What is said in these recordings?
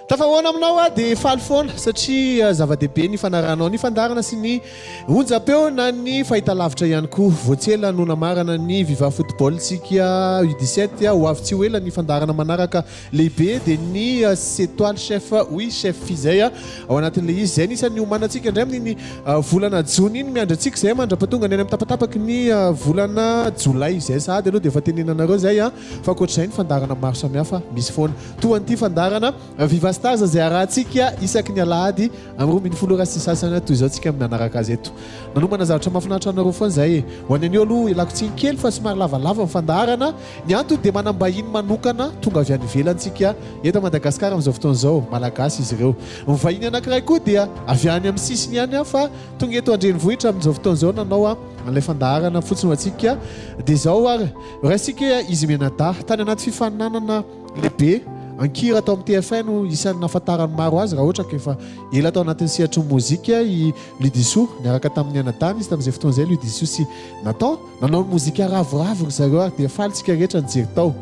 Tafahoana aminao dia faly foana satria zava-dehibe ny fanaranao ny fandarana sy ny onjam-peo na ny fahitalavitra ihany koa. Voatsela no namarana ny Viva Football tsika U17 ho avy tsy ho ela ny fandarana manaraka lehibe dia ny Étoile chef oui chef fizay ao anatin'ilay izy zay nisan'ny homanantsika indray amin'ny volana jona iny miandrantsika zay mandrapatonga ny any amin'ny tapatapaky ny volana jolay zay sady aloha dia efa tenenanareo zay fa ankoatr'izay ny fandarana maro samihafa misy foana toa n'ity fandarana Viva Stars zay arahantsika isaky ny alahady amin'ny 10 sy sasany toy izao tsika mianaraka azy eto. Nanomana zavatra mahafinaritra anareo foana zay ho an'ny aloha ilakotsiny kely fa somary lavalava ny fandarana ny antony dia manambahiny manokana tonga avy any ivelantsika eto Madagasikara amin'izao fotoana izao malagasy izy ireo. Mivahiny anankiray koa dia avy any amin'ny sisiny ihany fa tonga eto Andrenivohitra amin'izao fotoana izao nanao an'ilay fandarana fotsiny antsika dia izao ary raisika izy menada tany anaty fifaninanana lehibe ankira atao amin'ny TFN isan'ny nahafantarany maro azy raha ohatra ka efa ela atao anatin'ny sehatry ny mozika i Ludiso niaraka tamin'ny anadany izy tamin'izay fotoana izay Ludiso sy natao nanao ny mozika ravoravo ry zareo ary dia falitsika rehetra nijery tao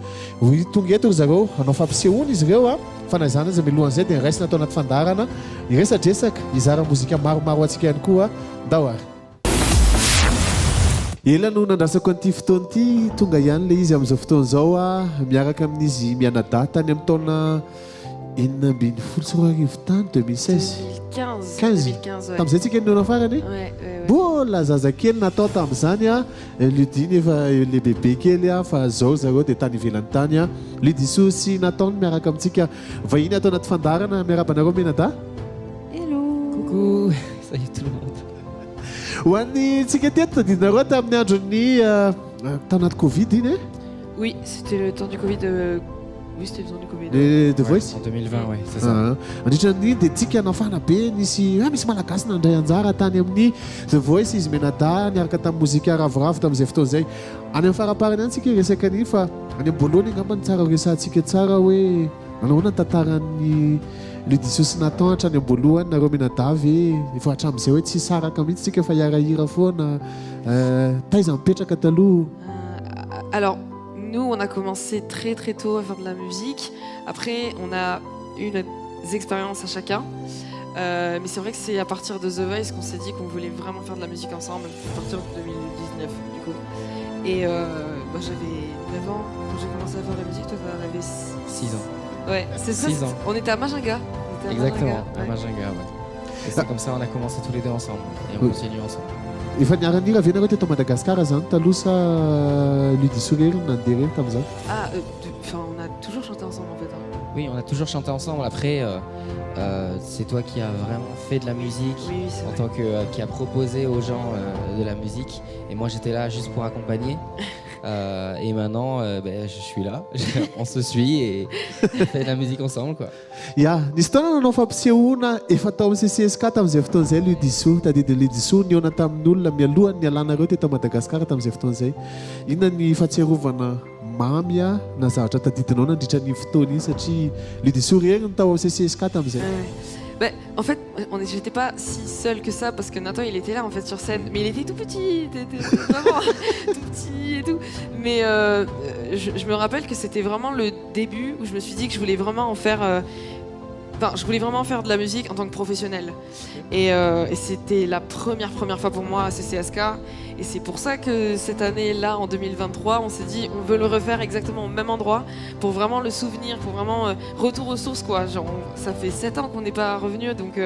tonga eto ry zareo hanao fampisehoana izy ireo fa na izany azy milohan'izay dia niraisina atao anaty fandarana iresadresaka izara mozika maromaro antsika ihany koa ndao ary ela no nandrasako an'ity fotoana ity tonga ihany ilay izy amin'izao fotoana izao miaraka amin'izy mianada tany amin'ny taona 2010 sy roa arivo tany 2016 2015 tamin'izay tsika ninona farany mbola zazakely natao tamin'izany Ludiny efa le bebe kely fa zao zareo dia tany ivelany tany Ludiso sy nataony miaraka amintsika vahiny atao anaty fandarana miarabanareo menada. Hello. Coucou. Salut tout le monde. Ho an'ny tsika teto tadidinareo tamin'ny andron'ny tanaty Covid iny Oui, c'était le temps du Covid. Oui, c'était le temps du Covid. The Voice En 2020, ouais, c'est ça. Andritran'ny dia tsika nafana be misy malagasy nandray anjara tany amin'ny The Voice izy menada niaraka tamin'ny mozika ravoravo tamin'izay fotoana izay any amin'ny faraparany any tsika resaka ny fa any am-boalohany angamba ny tsara resantsika tsara hoe nanahoana ny tantaran'ny Ludiso sy Nathan hatrany am-boalohany nareo menadavy efa hatramin'izay hoe tsy saraka mihitsy tsika fa hirahira foana taiza mipetraka taloha. Alors, nous, on a commencé très très tôt à faire de la musique. Après, on a eu nos expériences à chacun. Mais c'est vrai que c'est à partir de The Voice qu'on s'est dit qu'on voulait vraiment faire de la musique ensemble, à partir de 2019 du coup. Et j'avais 9 ans quand j'ai commencé à faire de la musique, toi t'en avais 6 ans. Ouais, c'est ça. 6 ans. On était à Majinga. Exactement, à Majinga, ouais. Et c'est comme ça on a commencé tous les deux ensemble et on continue ensemble. Efa niarany avy anareo teto Madagascar zany taloha sa Ludiso rery nandeha rery tamin'izany? On a toujours chanté ensemble en fait. Oui, on a toujours chanté ensemble. Après, c'est toi qui as vraiment fait de la musique, oui, en tant que qui a proposé aux gens de la musique. Et moi, j'étais là juste pour accompagner. Et maintenant, je suis là. On se suit et on fait de la musique ensemble, quoi. Ya, nisy taona nanao fampisehoana efa tao amin'ny CCSK tamin'izay fotoana izay Ludiso tadidiny Ludiso niona tamin'ny olona mialohany nialanareo teto Madagasikara tamin'izay fotoana izay. Inona ny fahatsiarovana mamy na zavatra tadidinao nandritra ny fotoana iny satria Ludiso rery ny tao amin'ny CCSK tamin'izay. En fait, j'étais pas si seule que ça parce que Nathan il était là en fait sur scène, mais il était tout petit, vraiment tout petit et tout. Mais je me rappelle que c'était vraiment le début où je me suis dit que je voulais vraiment en faire. Je voulais vraiment faire de la musique en tant que professionnelle. Et c'était la première fois pour moi à CCSK. Et c'est pour ça que cette année-là, en 2023, on s'est dit on veut le refaire exactement au même endroit pour vraiment le souvenir, pour vraiment retour aux sources, quoi. Genre, ça fait 7 ans qu'on n'est pas revenu, donc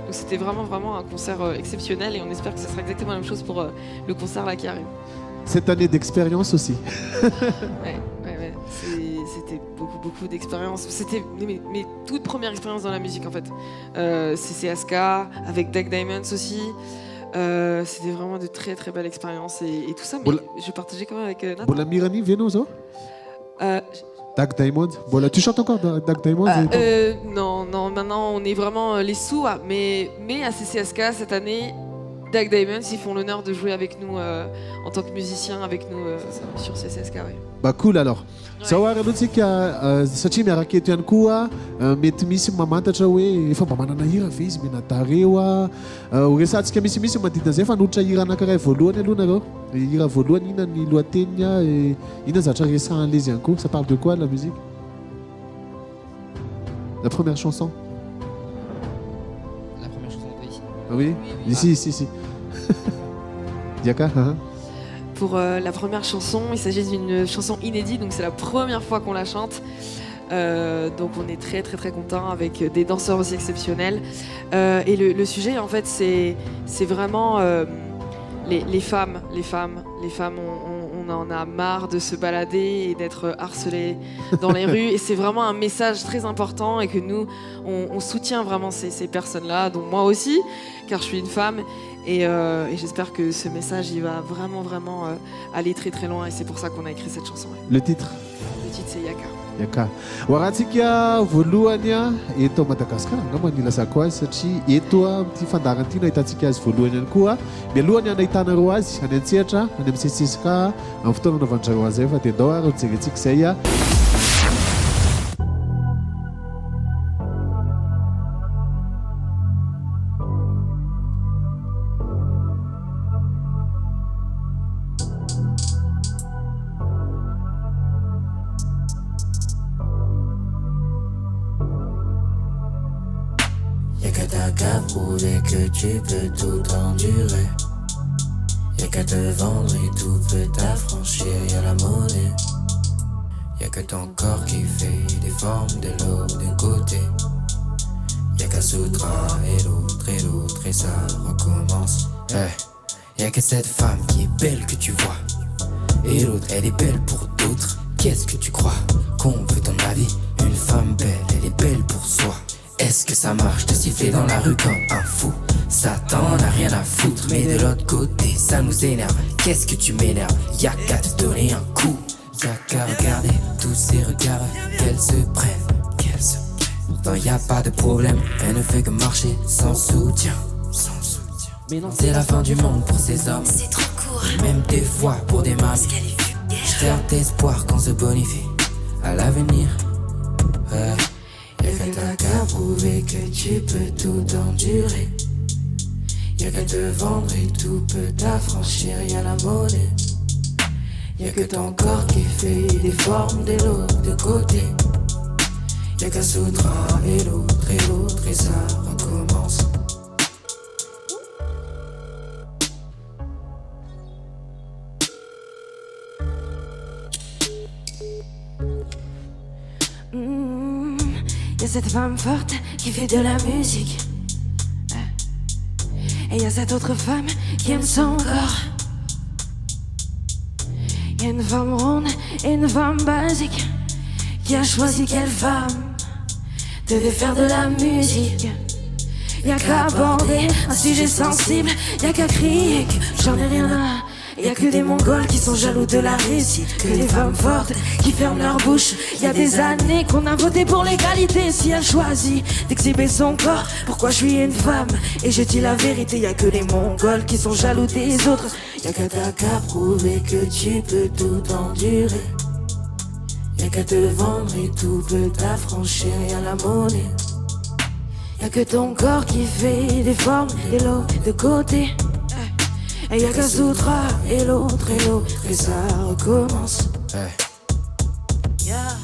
c'était vraiment un concert exceptionnel et on espère que ce sera exactement la même chose pour le concert là qui arrive. Cette année d'expérience aussi. Ouais. C'était beaucoup d'expériences. C'était mes toutes premières expériences dans la musique en fait. CCSK, avec Doug Diamonds aussi. C'était vraiment de très très belles expériences et tout ça, mais je partageais quand même avec Nathan. Mbola mirany viano zao? Doug Diamonds. Voilà, tu chantes encore Doug Diamonds? Non, maintenant on est vraiment les sous, mais à CCSK cette année, Doug Diamonds, ils font l'honneur de jouer avec nous en tant que musicien avec nous sur CCSK. Ouais. Bah cool alors. Zao ary aloha tsika satria miaraka eto ihany koa mety misy mamantatra hoe efa mba manana hira ve izy menada reo ho resantsika misy manodidina zay fa nohitra hira anankiray voalohany aloha nareo. Hira voalohany ina ny lohateniny ina zavatra resan'ilay izy ihany koa. Ça parle de quoi la musique? La première chanson? Oui, ici. Yaka, Pour la première chanson, il s'agit d'une chanson inédite, donc c'est la première fois qu'on la chante. Donc on est très très très content avec des danseurs aussi exceptionnels. Et le sujet en fait c'est vraiment les femmes. On en a marre de se balader et d'être harcelés dans les rues. Et c'est vraiment un message très important et que nous on soutient vraiment ces personnes-là, dont moi aussi, car je suis une femme. Et j'espère que ce message il va vraiment aller très très loin et c'est pour ça qu'on a écrit cette chanson. Le titre C'est Yaka. Yaka. Waratsika voalohany eto Madagasikara angamba nilasako azy satria eto amin'ity fandarana ity nahitantsika azy voalohany ihany koa. Mialohany anahitana azy any Antsehatra any amin'ny Sesisika amin'ny fotoana nanaovan'izareo azy fa dia andao ary mijerentsika izay prouver que tu peux tout endurer. Y'a qu'à te vendre et tout peut t'affranchir, y'a la monnaie. Y'a que ton corps qui fait des formes de l'autre d'un côté. Y'a qu'à Soutra et l'autre et ça recommence. Y'a que cette femme qui est belle que tu vois. Et l'autre elle est belle pour d'autres. Qu'est-ce que tu crois qu'on veut ton avis? Une femme belle, elle est belle pour soi. Est-ce que ça marche de siffler dans la rue comme un fou? Ça t'en a rien à foutre, mais de l'autre côté ça nous énerve. Qu'est-ce que tu m'énerves? Y'a qu'à te donner un coup. Y'a qu'à regarder tous ces regards qu'elles se prennent. Pourtant y'a pas de problème, elle ne fait que marcher sans soutien. Mais non, c'est la fin du monde pour ces hommes. C'est trop court, même des fois pour des mamies. J'garde d'espoir qu'on se bonifie à l'avenir. Y'a qu'à prouver que tu peux tout endurer. Y'a qu'à te vendre et tout peut t'affranchir, y'a la monnaie. Y'a que ton corps qui fait des formes de l'autre de côté. Y'a qu'à Soutra et l'autre et ça recommence. Y'a cette femme forte qui fait de la musique. Et y'a cette autre femme qui aime son corps. Y'a une femme ronde et une femme basique qui a choisi quelle femme devait faire de la musique. Y'a qu'à aborder un sujet sensible. Y'a qu'à crier que j'en ai rien à. Y'a que des Mongols qui sont jaloux de la réussite, que les femmes fortes qui ferment leur bouche. Y'a des années qu'on a voté pour l'égalité. Si elle choisit d'exhiber son corps, pourquoi je suis une femme? Et je dis la vérité, y'a que les Mongols qui sont jaloux des autres. Y'a qu'à prouver que tu peux tout endurer. Y'a qu'à te vendre et tout peut t'affranchir, y'a la monnaie. Y'a que ton corps qui fait des formes et l'autre de côté. Et y'a qu'à Soutra et l'autre et ça recommence. Yeah.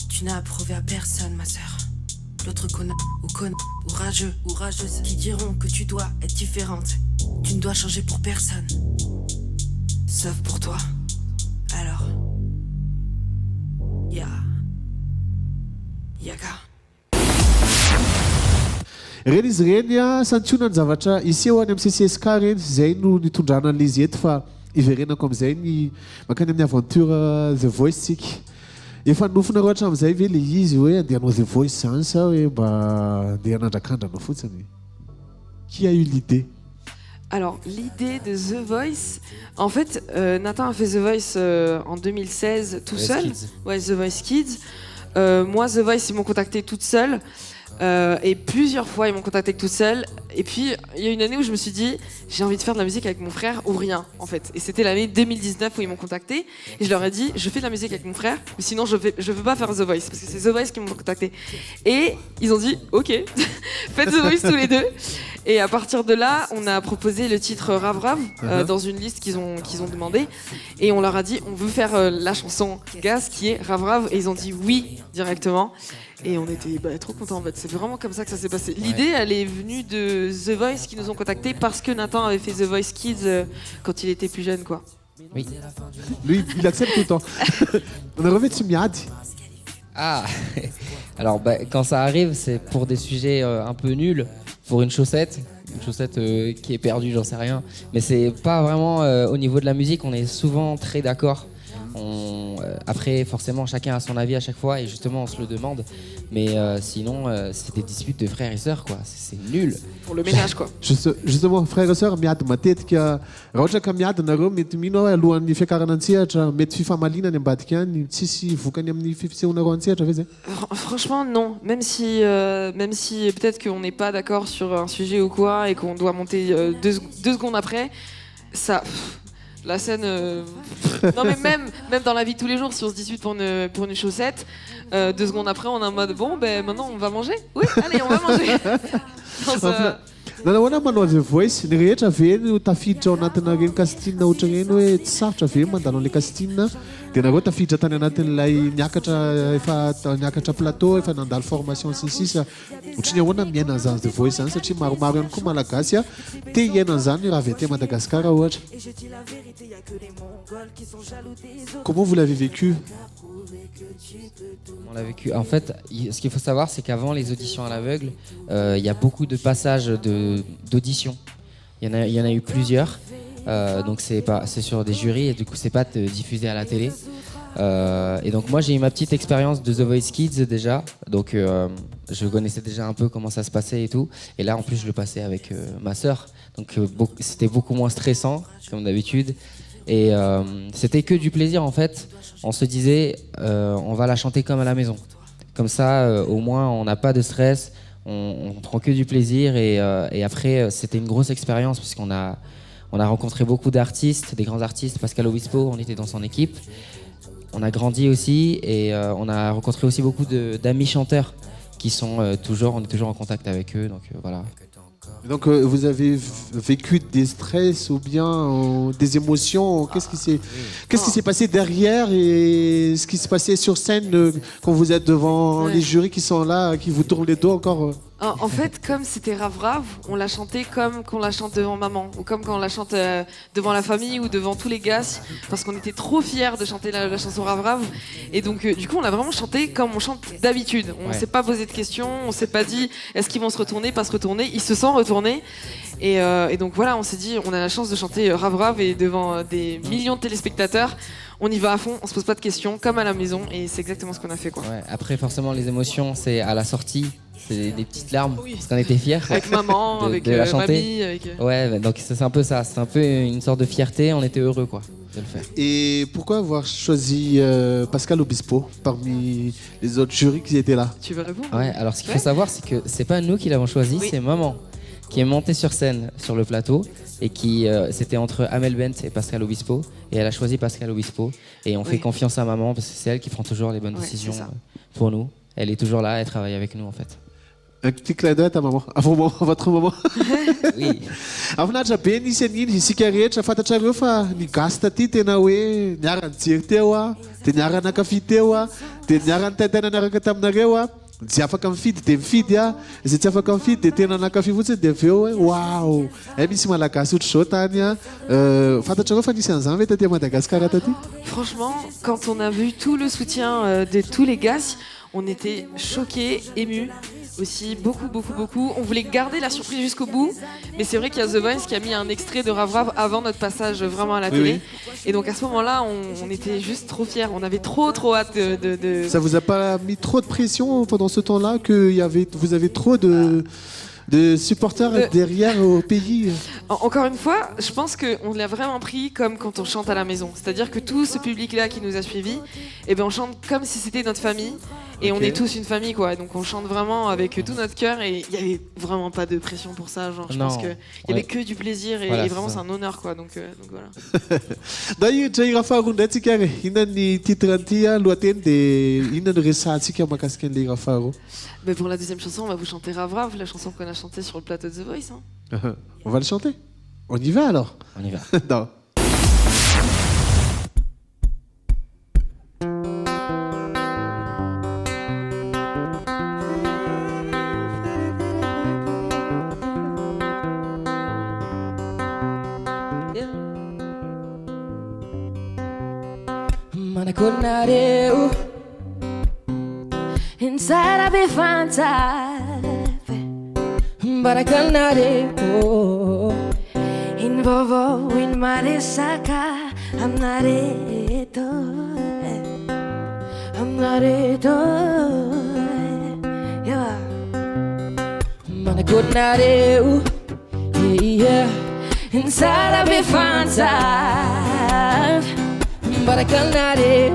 Tu n'as approuvé à personne, ma sœur. L'autre connard ou rageux ou rageuse qui diront que tu dois être différente. Tu ne dois changer pour personne, sauf pour toi. Alors, Yaka. Reny izy reny santionany zavatra iseho any amin'ny CCSK reny zay no nitondrana an'izy eto fa iverenako amin'izay ny makany amin'ny aventure The Voice tsika. Efa nofina roatra amin'izay ve le izy hoe andeha hanao The Voice zany sa hoe mba andeha hanandrakandranao fotsiny? Qui a eu l'idée? Alors, l'idée de The Voice, en fait, Nathan a fait The Voice en 2016 tout seul. Kids. Ouais, The Voice Kids. Moi, The Voice, ils m'ont contacté toute seule. Et plusieurs fois, ils m'ont contacté toute seule. Et puis, il y a une année où je me suis dit, j'ai envie de faire de la musique avec mon frère ou rien, en fait. Et c'était l'année 2019 où ils m'ont contacté. Et je leur ai dit, je fais de la musique avec mon frère, mais sinon, je veux pas faire The Voice, parce que c'est The Voice qui m'ont contacté. Et ils ont dit, ok, faites The Voice tous les deux. Et à partir de là, on a proposé le titre Rav Rav dans une liste qu'ils ont demandé. Et on leur a dit, on veut faire la chanson Gaz qui est Rav Rav. Et ils ont dit oui directement. Et on était trop contents en fait. vraiment comme ça que ça s'est passé. L'idée, elle est venue de The Voice qui nous ont contactés parce que Nathan avait fait The Voice Kids quand il était plus jeune, quoi. Oui. Lui, il accepte tout le temps. On est revenu sur Miad. Ah. Alors quand ça arrive, c'est pour des sujets un peu nuls, pour une chaussette qui est perdue, j'en sais rien. Mais c'est pas vraiment au niveau de la musique, on est souvent très d'accord. Après, forcément, chacun a son avis à chaque fois et justement, on se le demande. Mais sinon, c'est des disputes de frères et sœurs, quoi. C'est nul. Pour le ménage, quoi. Justement, frères et sœurs, miady matetika raha ohatra ka miady nareo mety mino alohan'ny fiakarana an-tsehatra mety fifamalinana any ambadika any tsisy vokany amin'ny fisehoanareo an-tsehatra ve zay? Franchement, non. Même si peut-être qu'on n'est pas d'accord sur un sujet ou quoi et qu'on doit monter deux secondes après, ça... La scène... Non mais même dans la vie de tous les jours, si on se dispute pour une chaussette, 2 secondes après on est en mode bon ben maintenant on va manger. Oui, allez on va manger. Non, ça... Nanahoana manao The Voice, ny rehetra ve no tafiditra ao anatina reny casting ohatra reny hoe tsy sarotra ve mandalo an'ilay casting dia nareo tafiditra tany anatin'ilay niakatra plateau efa nandalo formation sisisa ohatry ny ahoana miaina an'izany The Voice zany satria maromaro ihany koa malagasy te hiaina an'izany raha avy aty Madagasikara ohatra. Comment vous l'avez vécu? On l'a vécu. En fait, ce qu'il faut savoir, c'est qu'avant les auditions à l'aveugle, il y a beaucoup de passages d'auditions. Il y en a eu plusieurs. Donc c'est sur des jurys et du coup c'est pas diffusé à la télé. Et donc moi j'ai eu ma petite expérience de The Voice Kids déjà. Donc je connaissais déjà un peu comment ça se passait et tout. Et là en plus je le passais avec ma sœur. Donc c'était beaucoup moins stressant comme d'habitude. Et c'était que du plaisir en fait. On se disait on va la chanter comme à la maison. Comme ça au moins on n'a pas de stress. On prend que du plaisir et après c'était une grosse expérience parce qu'on a rencontré beaucoup d'artistes, des grands artistes. Pascal Obispo, on était dans son équipe. On a grandi aussi et on a rencontré aussi beaucoup d'amis chanteurs qui sont on est toujours en contact avec eux. Donc voilà. Donc vous avez vécu des stress ou bien des émotions? Qu'est-ce qui s'est passé derrière et ce qui s'est passé sur scène quand vous êtes devant les jurys qui sont là, qui vous tournent les dos encore? En fait, comme c'était Rave Rave, on l'a chanté comme qu'on la chante devant maman, ou comme quand on la chante devant la famille ou devant tous les gars, parce qu'on était trop fiers de chanter la chanson Rave Rave. Et donc, du coup, on l'a vraiment chanté comme on chante d'habitude. On ne s'est pas posé de questions, on s'est pas dit est-ce qu'ils vont se retourner, pas se retourner. Ils se sont retournés. Et donc voilà, on s'est dit on a la chance de chanter Rave Rave et devant des millions de téléspectateurs. On y va à fond, on se pose pas de questions, comme à la maison, et c'est exactement ce qu'on a fait, quoi. Ouais, après, forcément, les émotions, c'est à la sortie, c'est des petites larmes, parce qu'on était fiers. Avec maman, avec de la chanter. mamie, avec... Ouais, donc c'est un peu ça, c'est un peu une sorte de fierté, on était heureux, quoi, de le faire. Et pourquoi avoir choisi Pascal Obispo parmi les autres jurys qui étaient là? Tu veux répondre? Ouais, alors ce qu'il faut savoir, c'est que c'est pas nous qui l'avons choisi, c'est maman qui est montée sur scène, sur le plateau, et qui c'était entre Amel Bent et Pascal Obispo, et elle a choisi Pascal Obispo, et on fait confiance à maman parce que c'est elle qui prend toujours les bonnes décisions pour nous. Elle est toujours là, elle travaille avec nous en fait. Un petit clin d'œil à ta maman, à votre maman. Oui. Afinaritra be nisy an'iny isika rehetra fantatrareo fa ny gasy taty tena hoe niara nijery teo dia niara nankafy teo dia niara nitaitaina niaraka taminareo zay afaka mifidy dia mifidy zay tsy afaka mifidy dia tena nankafy fotsiny dia avy eo hoe waouh misy malagasy ohatr'izao tany fantatrareo fa nisy an'izany ve taty à Madagascar taty? Franchement, quand on a vu tout le soutien de tous les gars, on était choqués, émus aussi, beaucoup. On voulait garder la surprise jusqu'au bout, mais c'est vrai qu'il y a The Voice qui a mis un extrait de Rave Rave avant notre passage vraiment à la télé. Et donc à ce moment-là, on était juste trop fiers, on avait trop hâte de... Ça vous a pas mis trop de pression pendant ce temps-là que vous avez trop de supporters derrière au pays? Encore une fois, je pense qu'on l'a vraiment pris comme quand on chante à la maison. C'est-à-dire que tout ce public-là qui nous a suivis, on chante comme si c'était notre famille. Et on est tous une famille, quoi. Donc on chante vraiment avec tout notre cœur et il n'y avait vraiment pas de pression pour ça. Genre, je pense qu'il n'y avait que du plaisir et vraiment c'est un honneur, quoi. Donc voilà. D'ailleurs, Jaira Farouk ndraiky inona ny titre an'ity lohateny dia inona no resahantsika mahakasika an'ilay Jaira Farouk? Pour la deuxième chanson, on va vous chanter Rave Rave, la chanson qu'on a chantée sur le plateau de The Voice. Hein. On va le chanter? On y va alors? On y va. Non. Manakonareu. Inside I be fantastic, but I cannot in Vovo, in Marisaka, I'm not it. I'm not it. Yeah. Manakonareu, yeah. Inside I be fantastic, but I cannot in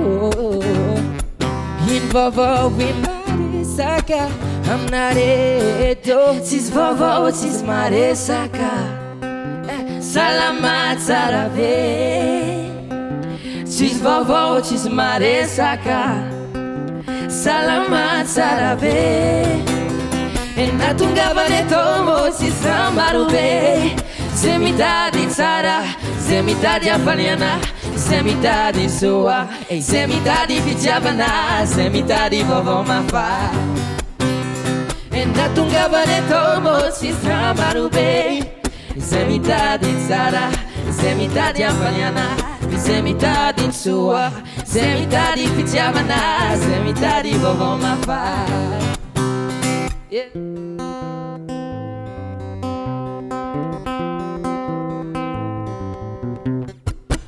Vovo, in Marisaka, I'm not it. Tis Vovo, tis Marisaka. Salamat Sarave. Tis Vovo, tis Marisaka. Salamat Sarave. E natungavane tomo si sambarube. Semitadi tsara, semitadi afaniana, semitadi soa, semitadi fitiavana, semitadi vovo mafa. E natungavane tomo si sambarube. Semitadi tsara, semitadi afaniana, semitadi soa, semitadi fitiavana, semitadi vovo mafa. Yeah.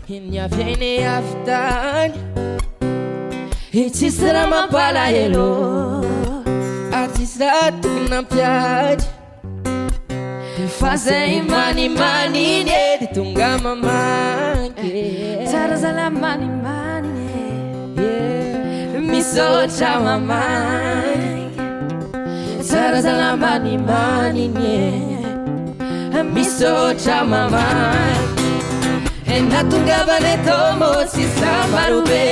Minha viene aftan Itista mapala elo Artista tu na piade Fazem mani mani ne de tunga mamãe Sarazala mani mani ne Me socha mamãe Sarazala mani mani ne Me socha mamãe E natungavane tomo si sambarube.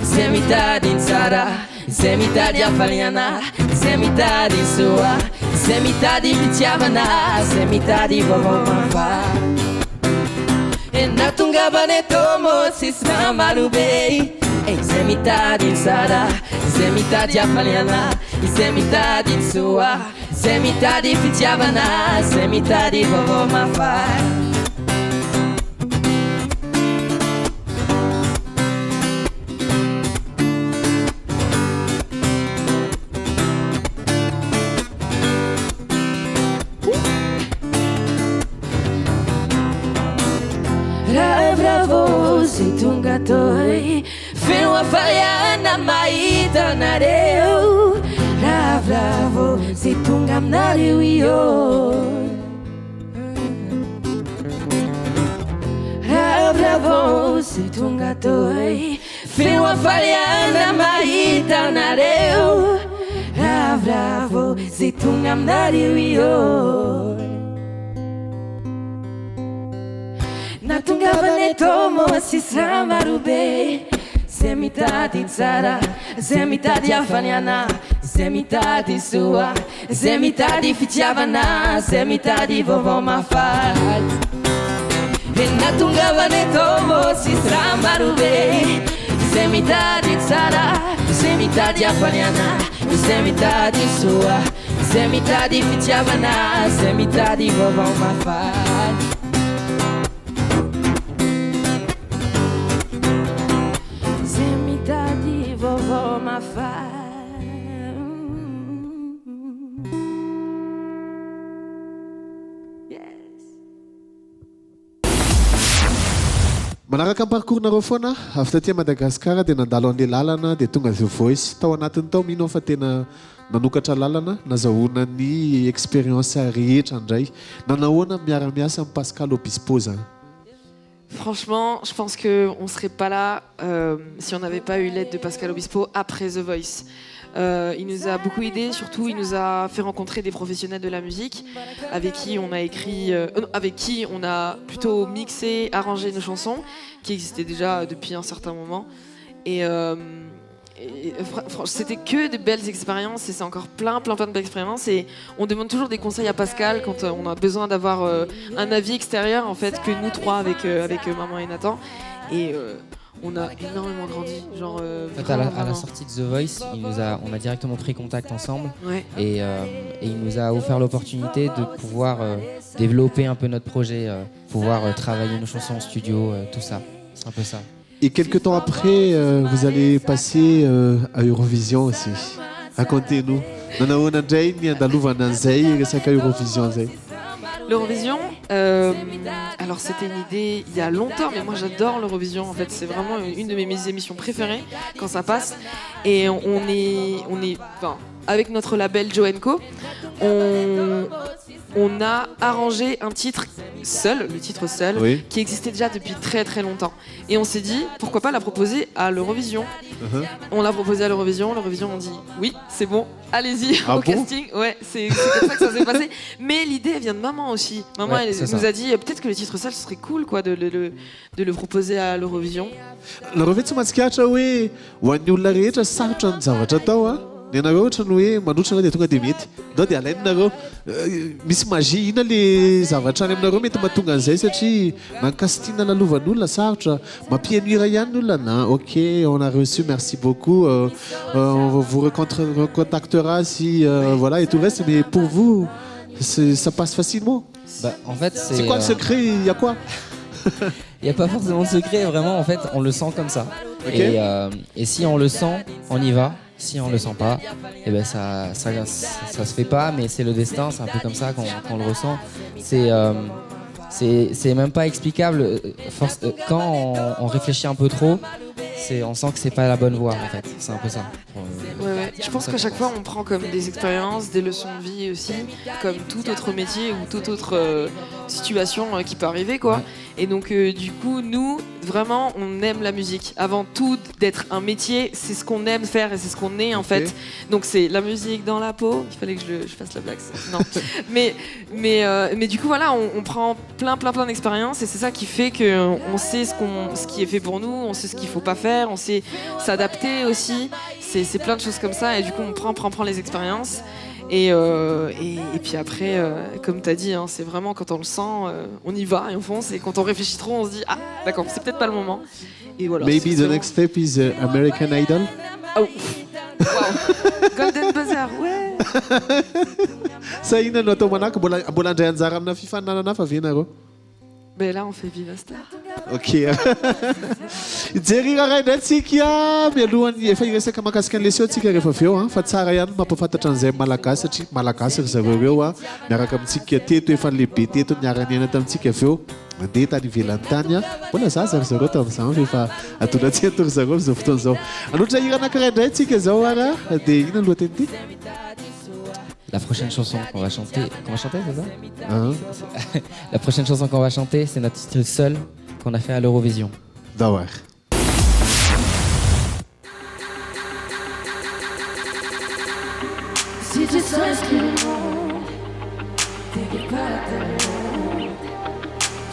Semitadi insara, semitadi afaliana, semitadi soa, semitadi fitiavana, semitadi vovo mafa. E natungavane tomo si sambarube. Semitadi insara, semitadi afaliana, semitadi soa, semitadi fitiavana, semitadi vovo mafa. Tungatoi fino a faliana maita nareu Bravo, se tungam nareu io Bravo, se tungatoi fino a faliana maita nareu Bravo, se tungam nareu io Natungavane tomo si sambarube. Semitadi tsara, semitadi afaniana, semitadi sua, semitadi fitiavana, semitadi vovo mafa. E natungavane tomo si sambarube. Semitadi tsara, semitadi afaniana, semitadi sua, semitadi fitiavana, semitadi vovo mafa. Vovó Mafá. Manaraka amin'ny parcours nareo foana avy taty Madagasikara dia nandalo an'ilay lalana dia tonga The Voice tao anatiny tao mino fa tena nanokatra lalana nazahoana ny expérience rehetra indray nanahoana miara-miasa amin'ny Pascal Obispo zany. Franchement, je pense qu'on ne serait pas là si on n'avait pas eu l'aide de Pascal Obispo après The Voice. Il nous a beaucoup aidés, surtout il nous a fait rencontrer des professionnels de la musique avec qui on a écrit, avec qui on a plutôt mixé, arrangé nos chansons qui existaient déjà depuis un certain moment. Et c'était que de belles expériences et c'est encore plein de belles expériences et on demande toujours des conseils à Pascal quand on a besoin d'avoir un avis extérieur en fait que nous trois avec maman et Nathan et on a énormément grandi genre en fait, à la sortie de The Voice on a directement pris contact ensemble ouais. et il nous a offert l'opportunité de pouvoir développer un peu notre projet pouvoir travailler nos chansons en studio tout ça c'est un peu ça. Et quelques temps après, vous allez passer à Eurovision aussi. Racontez-nous. Nanahona ndray ny andalovana an'izay resaka Eurovision zay. L'Eurovision, alors c'était une idée il y a longtemps, mais moi j'adore l'Eurovision en fait, c'est vraiment une de mes émissions préférées quand ça passe. Et on est enfin, avec notre label Joe & Co, on a arrangé un titre seul, le titre seul, Oui. qui existait déjà depuis très très longtemps. Et on s'est dit, pourquoi pas la proposer à l'Eurovision. On l'a proposé à l'Eurovision on dit oui, c'est bon, allez-y Ah au bon casting. Ouais, c'est comme ça que ça s'est passé. Mais l'idée elle vient de maman aussi. Maman Ouais, elle c'est nous ça. a dit peut-être que le titre seul ce serait cool quoi de le proposer à l'Eurovision. Nareo ve tsy mahatsikaritra hoe ho an'ny olona rehetra sarotra ny zavatra atao a. Ny anareo ohatra ny hoe manotrana dia tonga dia mety. Ndao dia alainareo misy magie ina le zavatra any aminareo mety mahatonga an'izay satria mankasitina lalovan'olona sarotra, mampianira ihany ny olona. Na ok, on a reçu, merci beaucoup. On vous recontactera si voilà et tout le reste. Mais pour vous, ça passe facilement. Bah, en fait, C'est quoi le secret? Il y a quoi? Il n'y a pas forcément de secret, vraiment, en fait, on le sent comme ça. Ok. Et si on le sent, on y va. Si on le sent pas, eh ben ça se fait pas, mais c'est le destin, c'est un peu comme ça qu'on le ressent. C'est même pas explicable. Quand on réfléchit un peu trop, on sent que c'est pas la bonne voie en fait. C'est un peu ça. Ouais. Je pense qu'à chaque fois on prend comme des expériences, des leçons de vie aussi, comme tout autre métier ou toute autre situation qui peut arriver quoi. Et donc du coup nous vraiment on aime la musique. Avant tout d'être un métier, c'est ce qu'on aime faire et c'est ce qu'on est en fait. Donc c'est la musique dans la peau. Il fallait que je fasse la blague. Non. mais du coup voilà on prend plein d'expériences et c'est ça qui fait que on sait ce qui est fait pour nous, on sait ce qu'il faut pas faire, on sait s'adapter aussi. C'est plein de choses comme ça et du coup on prend les expériences et puis après comme tu as dit hein, c'est vraiment quand on le sent on y va et on fonce et quand on réfléchit trop on se dit ah d'accord c'est peut-être pas le moment et voilà. Maybe the next step is American Idol. Oh. Wow. Golden buzzer ouais. Sa inona no atao manahaka mbola andray anjara amina fifaninanana hafa ve nareo? Ben là on fait Viva Star. Ok. Jery raha indray tsika mialohan'ny efa iresaka mahakasika an'le seo tsika rehefa avy eo fa tsara ihany mampafantatra an'izay malagasy satria malagasy ry zareo eo miaraka amintsika teto efa lehibe teto niara-niaina tamintsika avy eo mandeha tany ivelan'ny tany mbola zaza ry zareo tamin'izany efa atolatsy ato ry zareo amin'izao fotoana izao. Anoatra hira anankiray indray tsika zao ara dia ina lohateny ty? La prochaine chanson qu'on va chanter, c'est ça? La prochaine chanson qu'on va chanter, c'est notre titre seul qu'on a fait à l'Eurovision. D'accord. Si tu sens exclu du monde, t'inquiète pas la tête,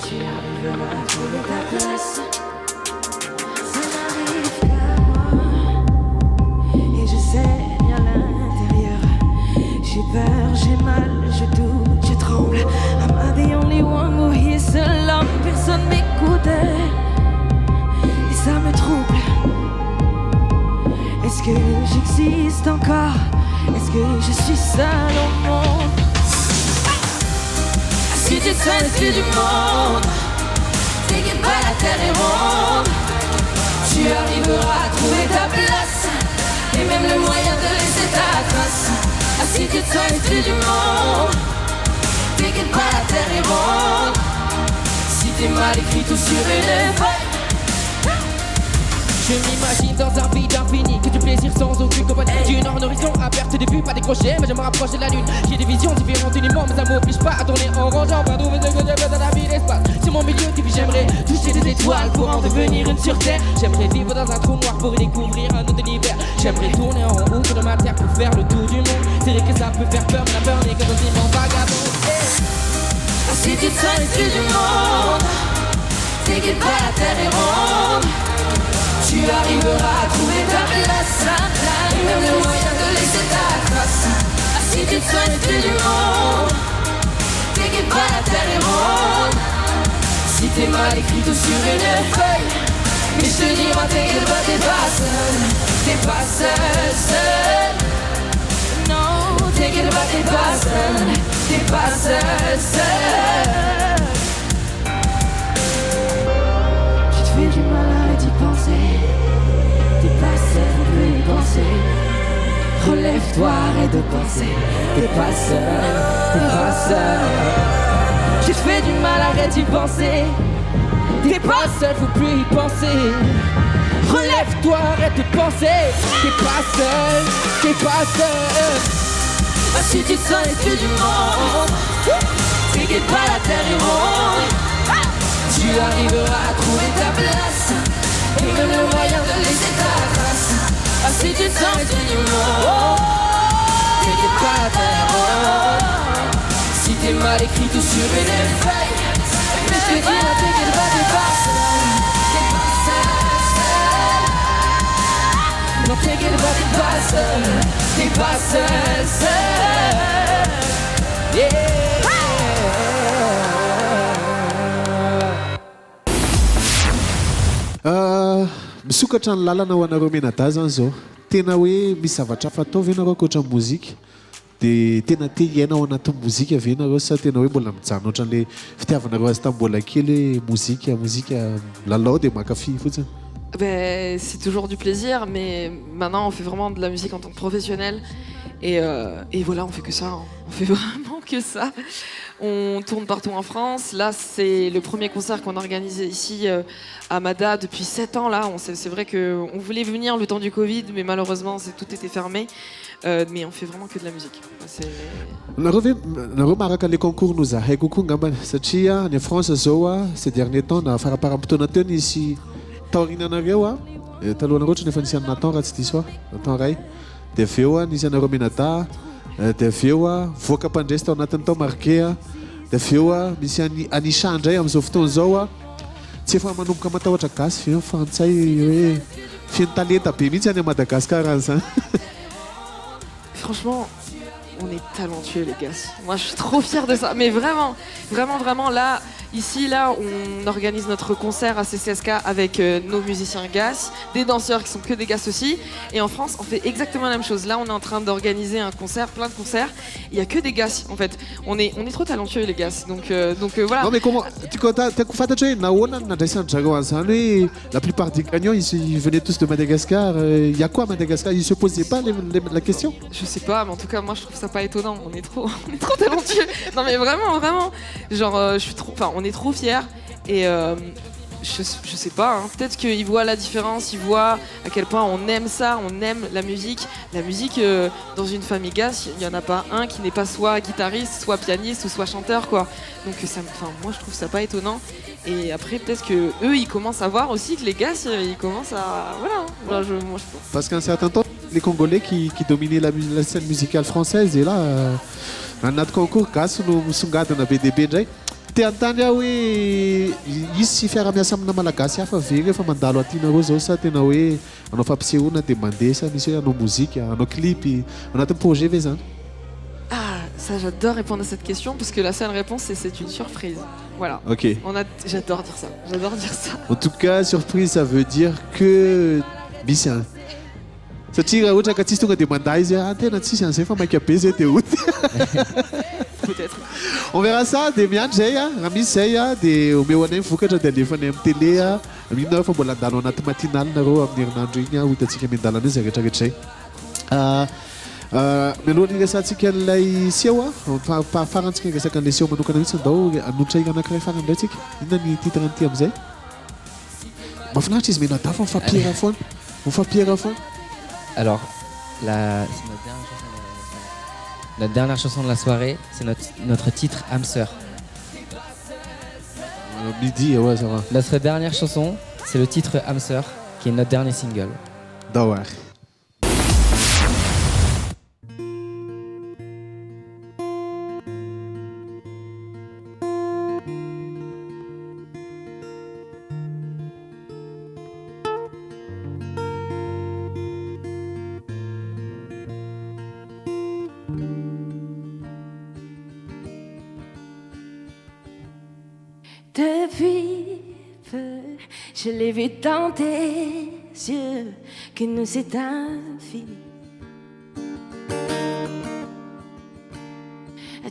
tu arriveras à trouver ta place. Ça n'arrive qu'à moi, et je saigne à l'intérieur. J'ai peur, j'ai mal, je doute, je tremble. Am I the only one who hears seul homme, personne m'écoute. Et ça me trouble. Est-ce que j'existe encore? Est-ce que je suis seule au monde? Si tu te sens exclu du monde, t'inquiète pas, la terre est ronde. Tu arriveras à trouver ta place et même le moyen de laisser ta trace. Si tu te sens exclu du monde, t'inquiète pas, la terre est ronde. Si t'es mal écrit tout sur une feuille. Je m'imagine dans un vide infini, que du plaisir sans aucune compagnie. Du nord, un horizon à perte de vue, pas décroché, mais je me rapproche de la lune. J'ai des visions différentes uniment, mais ça m'oblige pas à tourner en rond. J'en vois trouver ce que je veux dans la vie, l'espace. Sur mon milieu de vie, j'aimerais toucher des étoiles pour en devenir une sur terre. J'aimerais vivre dans un trou noir pour y découvrir un autre univers. J'aimerais tourner en rond autour de ma terre pour faire le tour du monde. C'est vrai que ça peut faire peur, mais la peur n'est que dans une vagabond. Si tu te sens exclu du monde, t'inquiète pas, la terre est ronde. Tu arriveras à trouver ta place et même le moyen de laisser ta trace. Si tu te sens exclu du monde, t'inquiète pas, la terre est ronde. Si t'es mal écrit tout sur une feuille, mais je te dis moi t'inquiète pas, t'es pas seul. T'es pas seul. Non, t'inquiète pas, t'es pas seul. T'es pas seul. Tu te fais du mal à y penser. Relève-toi, arrête de penser. T'es pas seul, t'es pas seul. Je te fais du mal, arrête d'y penser. T'es pas seul, faut plus y penser. Relève-toi, arrête de penser. T'es pas seul, t'es pas seul. Ah, si tu te sens exclu du monde, t'inquiète pas, la terre est ronde. Tu arriveras à trouver ta place Et même le moyen de laisser ta trace. Ah, si tu te sens exclu du monde, t'inquiète pas, la terre est ronde. Si t'es mal écrit tout sur une feuille, mais je te dis, t'inquiète pas, t'es pas seul. Non, t'inquiète pas, t'es pas seul. T'es pas seul, seul. Yeah. Misokatra ny lalana ho anareo menada zany zao. Tena hoe misy zavatra fataovy ianareo ankoatra ny mozika. Dia tena te hiaina ao anatin'ny mozika avy ianareo sa tena hoe mbola mijanona ohatran'ilay fitiavanareo azy tamin'ny mbola kely hoe mozika lalao dia mankafy fotsiny. Ben, c'est toujours du plaisir, mais maintenant on fait vraiment de la musique en tant que professionnel. Et voilà, on fait que ça. Hein. On fait vraiment que ça. On tourne partout en France. Là, c'est le premier concert qu'on a organisé ici à Mada depuis 7 ans. Là, c'est vrai qu'on voulait venir le temps du Covid, mais malheureusement, tout était fermé. Mais on fait vraiment que de la musique. Nareo maraka le concours no zahay kokoa ngambany satria ny France zao ces derniers temps na faraparam-potoana teo nisy taorinanareo talohanareo ohatry nefa nisy an'ny Nathan raha tsy diso Nathan Ray dia avy eo nisy anareo menada dia avy eo voaka mpandresy tao anatin'ny tao marqué dia avy eo misy Anisha indray amin'izao fotoana zao tsy efa manomboka matahotra gasy fe fantsay hoe feno talenta be mihitsy any à Madagascar an'izany. Franchement, on est talentueux les gars. Moi je suis trop fière de ça. Mais vraiment, vraiment, vraiment là, ici, là, on organise notre concert à CCSK avec nos musiciens GAS, des danseurs qui sont que des GAS aussi. Et en France, on fait exactement la même chose. Là, on est en train d'organiser un concert, plein de concerts. Il n'y a que des GAS en fait. On est trop talentueux les GAS. Donc voilà. Non mais comment tu fantatro hoe nahoana ny nandraisan'ny zareo an'izany hoe la plupart des gagnants ils venaient tous de Madagascar. Il y a quoi à Madagascar? Ils se posaient pas la question? Je sais pas, mais en tout cas, moi je trouve ça pas étonnant. On est trop talentueux. Non mais vraiment, vraiment. Genre, on est trop fiers et je sais pas, hein, peut-être qu'ils voient la différence, ils voient à quel point on aime ça, on aime la musique. La musique, dans une famille GAS, il n'y en a pas un qui n'est pas soit guitariste, soit pianiste ou soit chanteur, quoi. Donc moi je trouve ça pas étonnant. Et après peut-être que eux ils commencent à voir aussi que les GAS ils commencent à voilà. Je pense. Parce qu'à un certain temps les Congolais qui dominaient la scène musicale française et là anaty concours GAS no misongadina be dehibe indray. Te antany aho hoe izy sy fiara-miasa amina malagasy hafa ve rehefa mandalo atinareo zao sa tena hoe anao fampisehoana dia mandeha sa misy hoe anao mozika, anao clip anatin'ny projet ve zany? Ah, ça j'adore répondre à cette question parce que la seule réponse c'est une surprise. Voilà. Ok. J'adore dire ça. J'adore dire ça. En tout cas, surprise ça veut dire que misy any. Satria raha ohatra ka tsisy tonga dia mandahy izy tena tsisy an'izay fa maika be zay dia oty. Peut-être. On verra ça dia miandry zay raha misy zay dia omeo anay vokatra dia alefanay amin'ny télé mino fa mbola andalo anaty matinal nareo amin'ny herinandro igny ho hitantsika miandalana io zay rehetrarehetra zay. Mialohan'ny hiresantsika ilay seho farantsika hiresaka an'ilay seho manokana mihitsy andao anotra hira anankiray farany indray tsika. Inona ny titre an'ity amin'izay? Mahafinaritra izy menada fa mifampiera foana. Mifampiera foana. Alors, c'est notre dernière chanson de la soirée, c'est notre titre âme sœur. Midi, ouais, ça va. Notre dernière chanson, c'est le titre âme sœur, qui est notre dernier single. D'accord. Depuis peu, je l'ai vu dans tes yeux que nous c'est infini.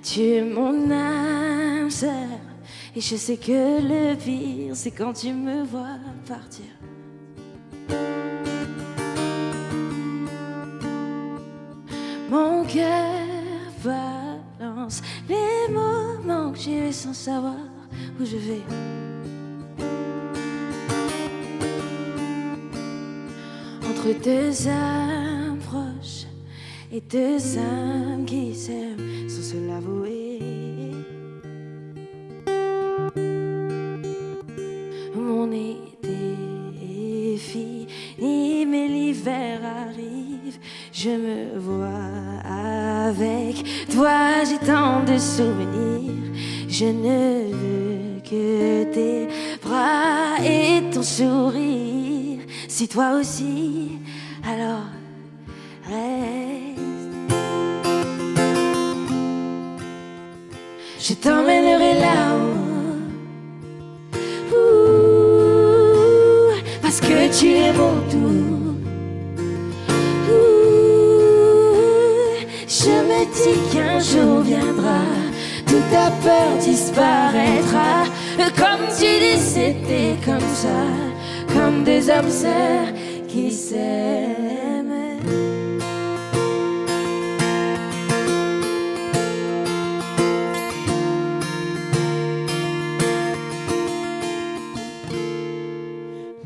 Tu es mon âme sœur et je sais que le pire c'est quand tu me vois partir. Mon cœur balance les moments que j'ai eu sans savoir où je vais. Entre deux âmes proches et deux âmes qui s'aiment sans se l'avouer. Mon été est fini, mais l'hiver arrive. Je me vois avec toi, j'ai tant de souvenirs. Je ne veux que tes bras et ton sourire. Si toi aussi, alors reste. Je t'emmènerai là-haut, parce que tu es mon tout. Je me dis qu'un jour viendra, toute ta peur disparaîtra. Comme tu dis, c'était comme ça, comme des âmes sœurs qui s'aiment.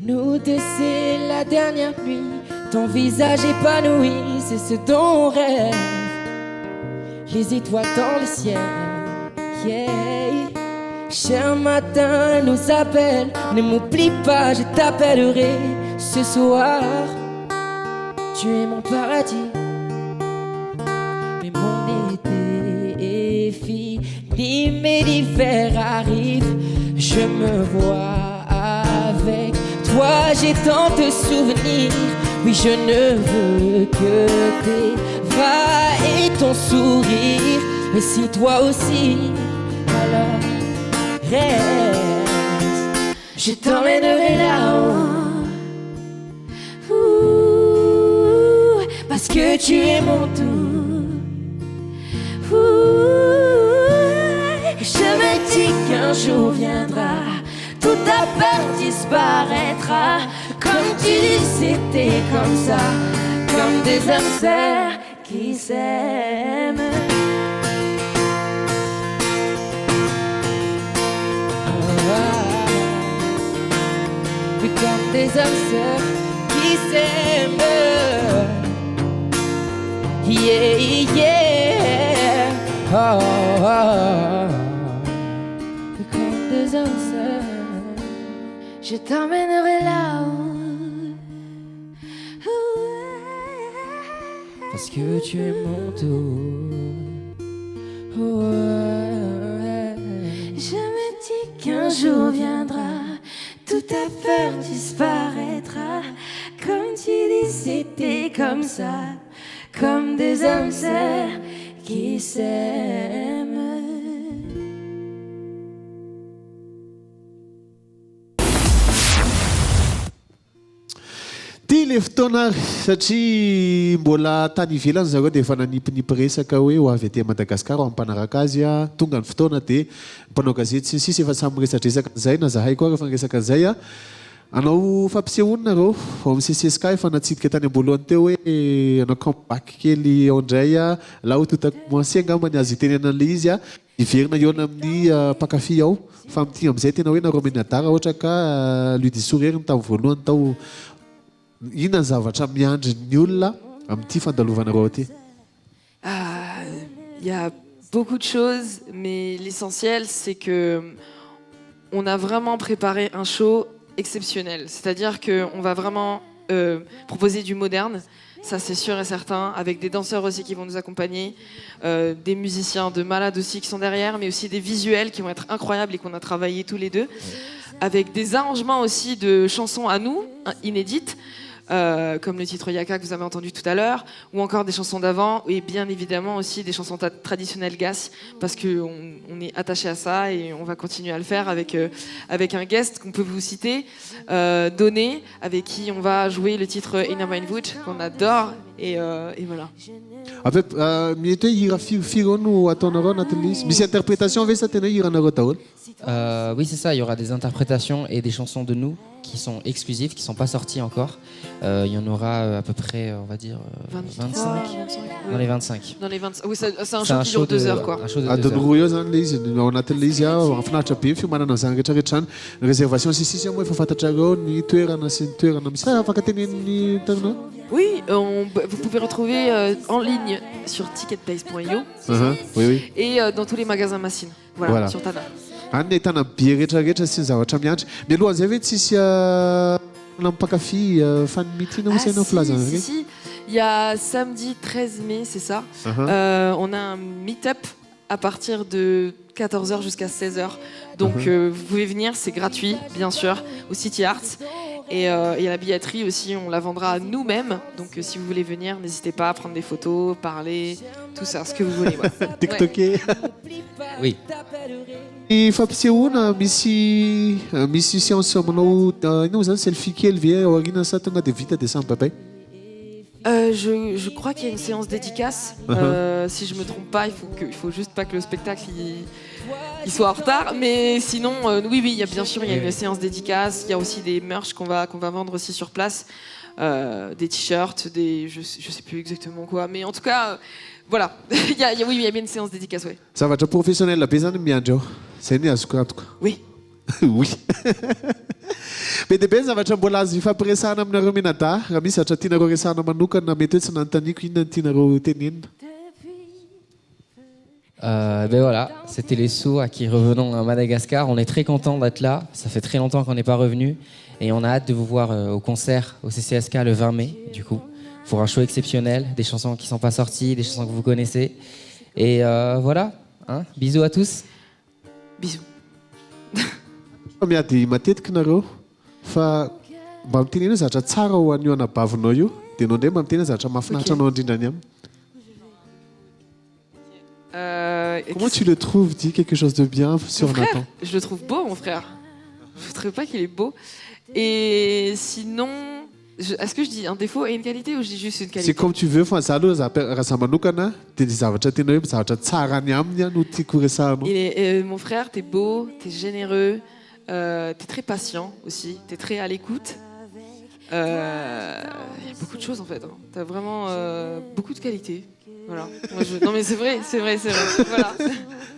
Nous deux, c'est la dernière nuit. Ton visage épanoui, c'est ce dont on rêve. Les étoiles dans le ciel, yeah. Cher matin nous appelle, ne m'oublie pas, je t'appellerai ce soir. Tu es mon paradis, mais mon été est fini, mais l'hiver arrive. Je me vois avec toi, j'ai tant de souvenirs. Oui, je ne veux que tes bras et ton sourire. Mais si toi aussi, alors reste. Je t'emmènerai là-haut, parce que tu es mon tout. Je me dis qu'un jour viendra, toute ta peur disparaîtra. Comme tu dis, c'était comme ça, comme des âmes sœurs qui s'aiment. Oui, comme des âmes sœurs qui s'aiment. Yeah, yeah. Oh, oh, oh. Oui, comme des âmes sœurs. Je t'emmènerai là-haut, parce que tu es mon tout. Oh, ouais. Je me dis qu'un jour viendra, toute ta peur disparaîtra. Comme tu dis, c'était comme ça, comme des âmes sœurs qui s'aiment. Ty le fotoana satria mbola tany ivelany zareo dia efa nanipinipy resaka hoe ho avy aty Madagasikara ho ampanaraka azy a. Tonga ny fotoana dia mpanao gazety sy sisy efa samy resadresaka zay na zahay koa rehefa resaka zay a. Anao fampisehoana nareo ao amin'ny CCSK efa natsidika tany am-boalohany teo hoe anao comeback kely ao indray a. Là ho tota commencé angambany azo itenena an'ilay izy a. Iverina eo amin'ny mpakafy ao fa amin'ity amin'izay tena hoe nareo menadara ohatra ka lui de sourire ny tamin'ny voalohany tao. Inona ny zavatra miandry ny olona amin'ity fandalovanareo aty? Il y a beaucoup de choses, mais l'essentiel, c'est que on a vraiment préparé un show exceptionnel. C'est-à-dire qu'on va vraiment proposer du moderne, ça c'est sûr et certain, avec des danseurs aussi qui vont nous accompagner, des musiciens de malades aussi qui sont derrière, mais aussi des visuels qui vont être incroyables et qu'on a travaillé tous les deux, avec des arrangements aussi de chansons à nous, inédites, comme le titre Yaka que vous avez entendu tout à l'heure, ou encore des chansons d'avant, et bien évidemment aussi des chansons traditionnelles GAS, parce qu'on est attaché à ça et on va continuer à le faire avec un guest qu'on peut vous citer, Donné, avec qui on va jouer le titre In a Mindwood, qu'on adore, et voilà. mety hoe hira firy no ataonareo anatin'ilay izy misy interprétation ve sa tena hiranareo daholo Oui, c'est ça. Il y aura des interprétations et des chansons de nous qui sont exclusives, qui sont pas sorties encore. Il y en aura à peu près, on va dire, 25. Dans les 25. Dans les 25. Oui, c'est un show qui dure 2 heures, quoi. Un show de 2 heures. adiny roa eo zany le izy ao anatin'le izy mahafinaritra be ny fiomanana zany rehetrarehetra zany réservation sisisy moa efa fantatrareo ny toerana sy ny toerana misy afaka tenenin'ny tananao Oui, vous pouvez retrouver en ligne sur ticketbase.io oui oui et dans tous les magasins Massine. Voilà. Sur Tana. any ny ahitana bie rehetrarehetra sy ny zavatra miantra mialohan'izay ve tsisy nampakafy fanimitina moa sainao filazana regny Si, il y a samedi 13 mai, c'est ça. On a un meet-up à partir de 14h jusqu'à 16h. Donc vous pouvez venir, c'est gratuit, bien sûr, au City Arts. Et la billetterie aussi, on la vendra nous-mêmes. Donc si vous voulez venir, n'hésitez pas à prendre des photos, parler, tout ça, ce que vous voulez. Ouais. tiktoker Oui. ny fampisehoana misy séance manao inao zany selfie kely ve ao aoriana sa tonga de vita de samby babay Je crois qu'il y a une séance dédicace. Si je me trompe pas, il faut juste pas que le spectacle il soit en retard. Mais sinon, oui, il y a bien sûr il y a une séance dédicace. Il y a aussi des merch qu'on va vendre aussi sur place, des t-shirts, je sais plus exactement quoi. Mais en tout cas, voilà, il y a bien une séance dédicace, ouais. zavatra professionnel be zany miandry ao zay ny azoko antoka Oui. oui be dia be ny zavatra mbola azo ifampiresahana aminareo menada raha misy zavatra tianareo resahana manokana mety hoe tsy nanontaniako inona ny tianareo tenenina Ben voilà, c'était les Sceaux qui revenons à Madagascar. On est très content d'être là. Ça fait très longtemps qu'on n'est pas revenu et on a hâte de vous voir au concert au CCSK le 20 mai, du coup, pour un show exceptionnel, des chansons qui sont pas sorties, des chansons que vous connaissez. Et voilà, hein, bisous à tous. Bisous. miady matetiky nareo fa mba mitenena zavatra tsara ho an'io anabavinao io dia anao ndray mba mitena zavatra mahafinaritra anao indrindrany aminy comment tu le trouves dis quelque chose de bien sur Mon frère, Nathan je le trouve beau, mon frère. Je ne trouve pas qu'il est beau. Et sinon, est-ce que je dis un défaut et une qualité ou je dis juste une c'est qualité? comme tu veux fa za aloha raha za manokana dia ny zavatra tena hoe zavatra tsara ny aminy a no tiako resahanao Mon frère, t'es beau, t'es généreux, t'es très patient aussi, t'es très à l'écoute. Il y a beaucoup de choses en fait. Hein. T'as vraiment beaucoup de qualités. Voilà. Non mais c'est vrai. Voilà. Tu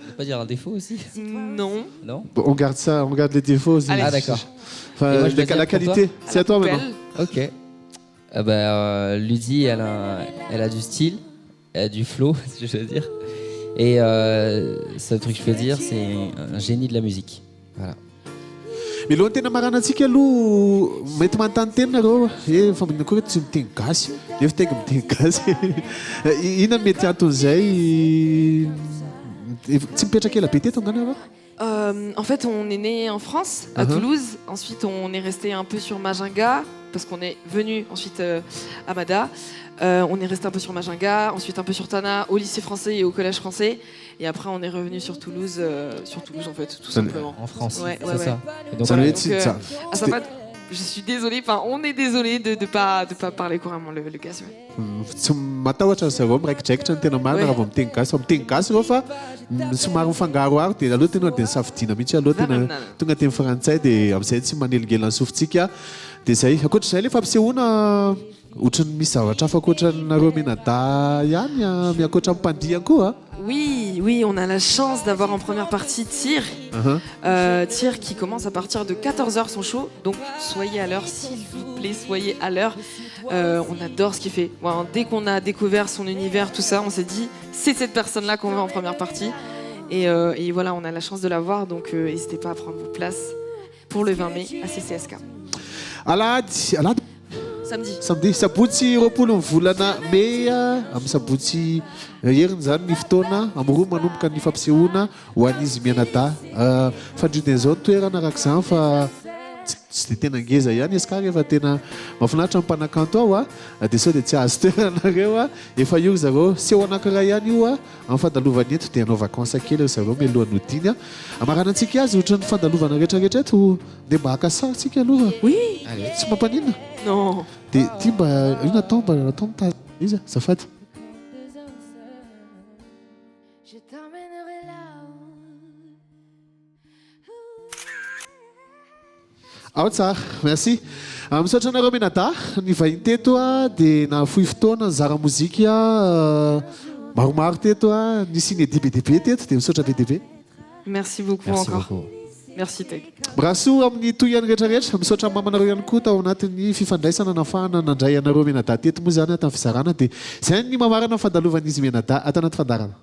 peux pas dire un défaut aussi? Non. Non. Bon, on garde les défauts aussi. Allez. Ah d'accord. Enfin, Et moi, je dois dire la pour qualité, toi c'est à toi maintenant. Belle. Ok. Lydie, elle a du style, elle a du flow, si je veux dire. Et ce truc que je peux dire, c'est un génie de la musique. Voilà. milohany tena marana antsika aloha mety manontany teny nareo fa magnino koa tsy miteny gasy nefa tena miteny gasy inona no mety anton'izay tsy mipetraka ela be teto angana areo En fait, on est né en France, à Toulouse. Ensuite, on est resté un peu sur Majinga, parce qu'on est venu ensuite à Mada. On est resté un peu sur Majinga, ensuite un peu sur Tana, au lycée français et au collège français. Et après, on est revenu sur Toulouse en fait, tout simplement. En France, Ouais, c'est ouais. ça. Et donc, Ça doit être Donc, ça. à Saint-Pat, je suis désolée, enfin, on est désolé de pas parler couramment le gaz. Ouais. tsy matahotra ny zareo miraikidraikitra ny tena marina raha vao miteny gasy fa miteny gasy reo fa somary mifangaroaro dia aloha tena dia nisafidiana mihitsy aloha tena tonga teny frantsay dia amin'izay tsy maneligela ny sofintsika dia zay ankoatr'izay le fampisehoana ohatrany misy zavatra hafa ankoatranareo menada ihany miankoatra mpandihy koa Oui, on a la chance d'avoir en première partie Tyr. Tyr qui commence à partir de 14h son show. Donc soyez à l'heure, s'il vous plaît, soyez à l'heure. On adore ce qu'il fait. Voilà, dès qu'on a découvert son univers, tout ça, on s'est dit, c'est cette personne-là qu'on veut en première partie. Et voilà, on a la chance de la voir. Donc n'hésitez pas à prendre vos places pour le 20 mai à CCSK. alady Samedi. sabotsy 20 volana may amin'ny sabotsy heriny zany ny fotoana amroa manomboka ny fampisehoana ho an'izy mianada fandrin'izao ny toerana araka izany fa tsy dia tena ngeza ihany izy ka rehefa tena mahafinaritra ny mpanakanto ao dia sao dia tsy azo toeranareo efa io zareo seho anankiray ihany io amin'ny fandalovana eto dia hanao vakansa kely zareo mialohan'ny hodiny amarana antsika azy ohatran'ny fandalovana rehetrarehetra eto dia mba haka sary tsika aloha Oui. tsy mampanina Non. dia tia mba io natao mba natao mitazona izy azafady ao tsara merci misaotra anareo menada ny vahiny teto a dia nafohy fotoana ny zara mozika maromaro teto a nisy ny DBDB teto dia misaotra VDB. Merci beaucoup Merci encore. beaucoup. Merci Teg. Braso amin'ny toy ihany rehetrarehetra misaotra mamanareo ihany koa tao anatin'ny fifandraisana nafahana nandray anareo menada teto moa zany tamin'ny fizarana dia izay ny mamarana ny fandalovan'izy menada atao anaty fandarana.